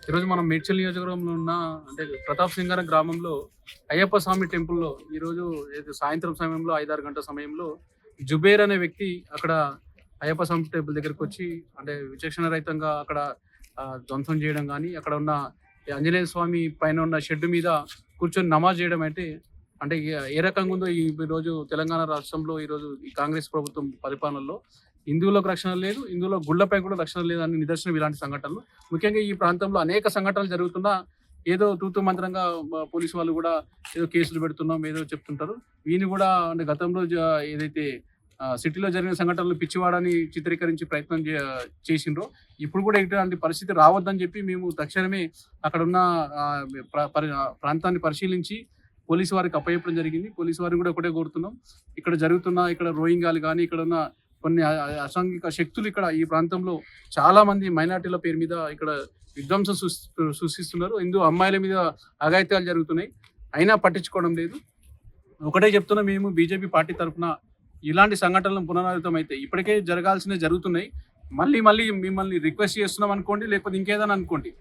ఈరోజు మనం మేడ్చల్ నియోజకవర్గంలో ఉన్న అంటే ప్రతాప్ సింగారం గ్రామంలో అయ్యప్ప స్వామి టెంపుల్లో ఈరోజు సాయంత్రం సమయంలో 5-6 గంటల సమయంలో జుబేర్ అనే వ్యక్తి అక్కడ అయ్యప్ప స్వామి టెంపుల్ దగ్గరకు వచ్చి అంటే విచక్షణ రహితంగా అక్కడ ధ్వంసం చేయడం కానీ అక్కడ ఉన్న ఆంజనేయ స్వామి పైన ఉన్న షెడ్ మీద కూర్చొని నమాజ్ చేయడం అంటే ఏ రకంగా ఉందో ఈ రోజు తెలంగాణ రాష్ట్రంలో ఈరోజు ఈ కాంగ్రెస్ ప్రభుత్వం పరిపాలనలో హిందువులకు రక్షణ లేదు, హిందువుల గుళ్లపై కూడా రక్షణ లేదు అని నిదర్శనం ఇలాంటి సంఘటనలు. ముఖ్యంగా ఈ ప్రాంతంలో అనేక సంఘటనలు జరుగుతున్నా ఏదో తూతు మంత్రంగా పోలీసు వాళ్ళు కూడా ఏదో కేసులు పెడుతున్నాం ఏదో చెప్తుంటారు. వీని కూడా అంటే గతంలో ఏదైతే సిటీలో జరిగిన సంఘటనలు పిచ్చివాడని చిత్రీకరించి ప్రయత్నం చేసిండ్రో ఇప్పుడు కూడా ఇటువంటి పరిస్థితి రావద్దని చెప్పి మేము తక్షణమే అక్కడ ఉన్న ప్రాంతాన్ని పరిశీలించి పోలీసు వారికి అప్పచెప్పడం జరిగింది. పోలీసు వారిని కూడా ఒకటే కోరుతున్నాం, ఇక్కడ రోహింగ్యాలు కానీ ఇక్కడ ఉన్న కొన్ని అసాంఘిక శక్తులు ఇక్కడ ఈ ప్రాంతంలో చాలా మంది మైనార్టీల పేరు మీద ఇక్కడ విధ్వంసం సృష్టిస్తున్నారు. హిందూ అమ్మాయిల మీద అఘాయిత్యాలు జరుగుతున్నాయి, అయినా పట్టించుకోవడం లేదు. ఒకటే చెప్తున్నా, మేము బీజేపీ పార్టీ తరఫున ఇలాంటి సంఘటనలు పునరావృతం అయితే ఇప్పటికే జరగాల్సినవి జరుగుతున్నాయి. మళ్ళీ మిమ్మల్ని రిక్వెస్ట్ చేస్తున్నాం అనుకోండి, లేకపోతే ఇంకేదైనా అనుకోండి,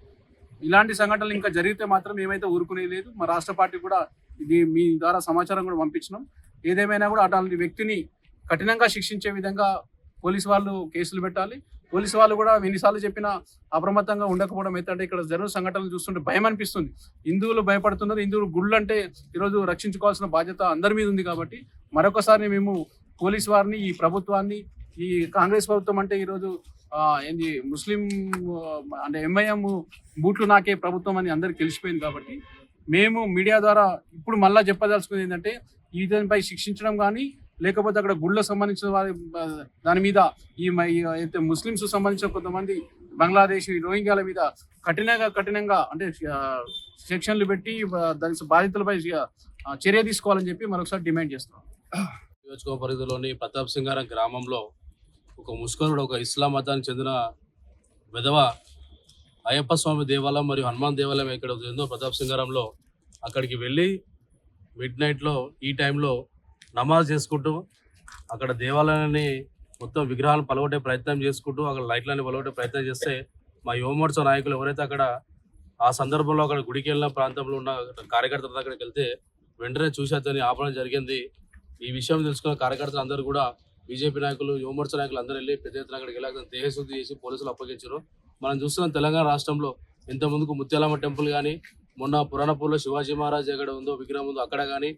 ఇలాంటి సంఘటనలు ఇంకా జరిగితే మాత్రం ఏమైతే ఊరుకునే లేదు. మా రాష్ట్ర పార్టీ కూడా ఇది మీ ద్వారా సమాచారం కూడా పంపించినాం. ఏదేమైనా కూడా అటువంటి వ్యక్తిని కఠినంగా శిక్షించే విధంగా పోలీసు వాళ్ళు కేసులు పెట్టాలి. పోలీసు వాళ్ళు కూడా ఎన్నిసార్లు చెప్పినా అప్రమత్తంగా ఉండకపోవడం అయితే ఇక్కడ జరుగుతున్న సంఘటనలు చూస్తుంటే భయం అనిపిస్తుంది. హిందువులు భయపడుతున్నారు. హిందువులు గుళ్ళు అంటే ఈరోజు రక్షించుకోవాల్సిన బాధ్యత అందరి మీద ఉంది. కాబట్టి మరొకసారి మేము పోలీసు వారిని, ఈ ప్రభుత్వాన్ని, ఈ కాంగ్రెస్ ప్రభుత్వం అంటే ఈరోజు ముస్లిం అంటే ఎంఐఎం బూట్లు నాకే ప్రభుత్వం అని అందరికి తెలిసిపోయింది. కాబట్టి మేము మీడియా ద్వారా ఇప్పుడు మళ్ళా చెప్పదలుచుకునేది ఏంటంటే ఈతనిపై శిక్షించడం కానీ, లేకపోతే అక్కడ గుళ్ళకు సంబంధించిన వారి దాని మీద అయితే ముస్లింస్ సంబంధించిన కొంతమంది బంగ్లాదేశ్ రోహింగ్యాల మీద కఠినంగా అంటే సెక్షన్లు పెట్టి దాని బాధితులపై చర్య తీసుకోవాలని చెప్పి మరొకసారి డిమాండ్ చేస్తున్నాం. నియోజకవర్గ పరిధిలోని ప్రతాప్ సింగారం గ్రామంలో ఒక ముస్లిండు ఒక ఇస్లాం మతానికి చెందిన విధవ అయ్యప్ప స్వామి దేవాలయం మరియు హనుమాన్ దేవాలయం ఎక్కడ ఉందో ప్రతాప్ సింగారంలో అక్కడికి వెళ్ళి మిడ్ నైట్లో ఈ టైంలో నమాజ్ చేసుకుంటూ అక్కడ దేవాలయాన్ని మొత్తం విగ్రహాలను పలగొట్టే ప్రయత్నం చేసుకుంటూ అక్కడ లైట్లని పలగొట్టే ప్రయత్నం చేస్తే మా యువమోర్చా నాయకులు ఎవరైతే అక్కడ ఆ సందర్భంలో అక్కడ గుడికి వెళ్ళిన ప్రాంతంలో ఉన్న కార్యకర్తల దగ్గరికి వెళ్తే వెంటనే చూసి అతన్ని ఆపడం జరిగింది. ఈ విషయం తెలుసుకున్న కార్యకర్తలు అందరూ కూడా బీజేపీ నాయకులు, యువమోర్చా నాయకులు అందరూ వెళ్ళి పెద్ద ఎత్తున అక్కడికి వెళ్ళి అతను దేహశుద్ధి చేసి పోలీసులు అప్పగించారు. మనం చూస్తున్నాం తెలంగాణ రాష్ట్రంలో ఇంతకుముందుకు ముత్యాలమ్మ టెంపుల్ కానీ, మొన్న పురాణపూర్లో శివాజీ మహారాజ్ ఎక్కడ ఉందో విగ్రహం ఉందో అక్కడ కానీ,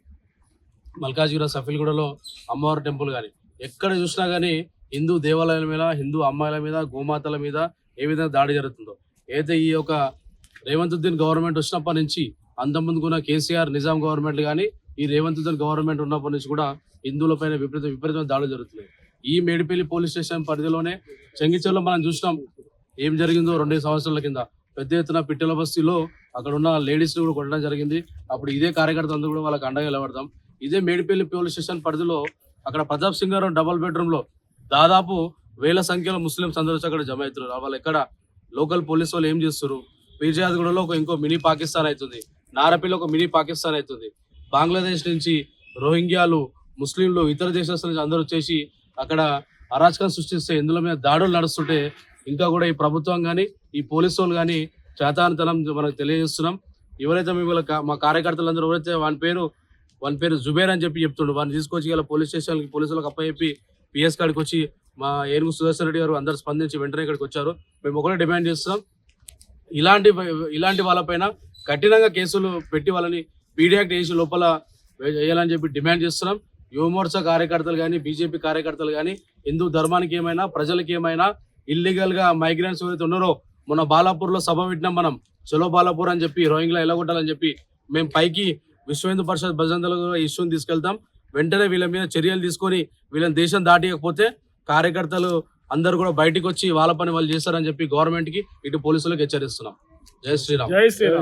మల్కాజ్గిరి సఫిల్గూడలో అమ్మవారి టెంపుల్ కానీ, ఎక్కడ చూసినా కానీ హిందూ దేవాలయాల మీద, హిందూ అమ్మాయిల మీద, గోమాతల మీద ఏ విధంగా దాడి జరుగుతుందో. అయితే ఈ యొక్క రేవంతుద్దీన్ గవర్నమెంట్ వచ్చినప్పటి నుంచి అంతకుముందుకున్న కేసీఆర్ నిజాం గవర్నమెంట్ కానీ, ఈ రేవంతుద్దీన్ గవర్నమెంట్ ఉన్నప్పటి నుంచి కూడా హిందువులపైన విపరీతమైన దాడులు జరుగుతున్నాయి. ఈ మేడిపల్లి పోలీస్ స్టేషన్ పరిధిలోనే చెంగిచెర్లో మనం చూసినాం ఏం జరిగిందో 2 సంవత్సరాల కింద. పెద్ద ఎత్తున పిట్టెల బస్తీలో అక్కడ ఉన్న లేడీస్ని కూడా కొట్టడం జరిగింది. అప్పుడు ఇదే కార్యకర్తలందరూ కూడా వాళ్ళకి అండగా నిలబడతాం. ఇదే మేడిపల్లి పోలీస్ స్టేషన్ పరిధిలో అక్కడ ప్రతాప్ సింగారం డబుల్ బెడ్రూమ్లో దాదాపు 1000 సంఖ్యలో ముస్లింస్ అందరూ వచ్చి అక్కడ జమ అవుతున్నారు. వాళ్ళు ఎక్కడ లోకల్ పోలీసు వాళ్ళు ఏం చేస్తారు? పీర్జాద్గూడలో ఇంకో మినీ పాకిస్తాన్ అవుతుంది, నారపల్లిలో ఒక మినీ పాకిస్తాన్ అవుతుంది. బంగ్లాదేశ్ నుంచి రోహింగ్యాలు, ముస్లింలు, ఇతర దేశస్తుల నుంచి అందరూ వచ్చేసి అక్కడ అరాచకం సృష్టిస్తే ఇందులో మీద దాడులు నడుస్తుంటే ఇంకా కూడా ఈ ప్రభుత్వం కానీ, ఈ పోలీసు వాళ్ళు కానీ చేతానితనం మనకు తెలియజేస్తున్నాం. ఎవరైతే మా కార్యకర్తలందరూ ఎవరైతే వాని పేరు జుబేర్ అని చెప్తుండ్రు, వాడిని తీసుకొచ్చి ఇలా పోలీస్ స్టేషన్కి పోలీసులకు అప్పచెప్పి పిఎస్ కాడికి వచ్చి మా ఏనుగు సుదర్శన్ రెడ్డి గారు అందరు స్పందించి వెంటనే ఇక్కడికి వచ్చారు. మేము ఒకటే డిమాండ్ చేస్తున్నాం, ఇలాంటి వాళ్ళపైన కఠినంగా కేసులు పెట్టి వాళ్ళని పీడీ యాక్ట్ వేసి లోపల వేయాలని చెప్పి డిమాండ్ చేస్తున్నాం. యువమోర్చా కార్యకర్తలు కానీ, బీజేపీ కార్యకర్తలు కానీ, హిందూ ధర్మానికి ఏమైనా, ప్రజలకి ఏమైనా, ఇల్లీగల్గా మైగ్రెంట్స్ ఎవరైతే ఉన్నారో మొన్న బాలాపూర్లో సభ పెట్టినాం మనం, చలో బాలాపూర్ అని చెప్పి రోహింగ్లా ఎల్లగొట్టాలని చెప్పి మేము పైకి విశ్వ హిందూ పరిషత్ భజంతలు ఇష్యూని తీసుకెళ్తాం. వెంటనే వీళ్ళ మీద చర్యలు తీసుకొని వీళ్ళని దేశం దాటియకపోతే కార్యకర్తలు అందరూ కూడా బయటకు వచ్చి వాళ్ళ పని వాళ్ళు చేస్తారని చెప్పి గవర్నమెంట్కి, ఇటు పోలీసులకు హెచ్చరిస్తున్నాం. జై శ్రీరామ్.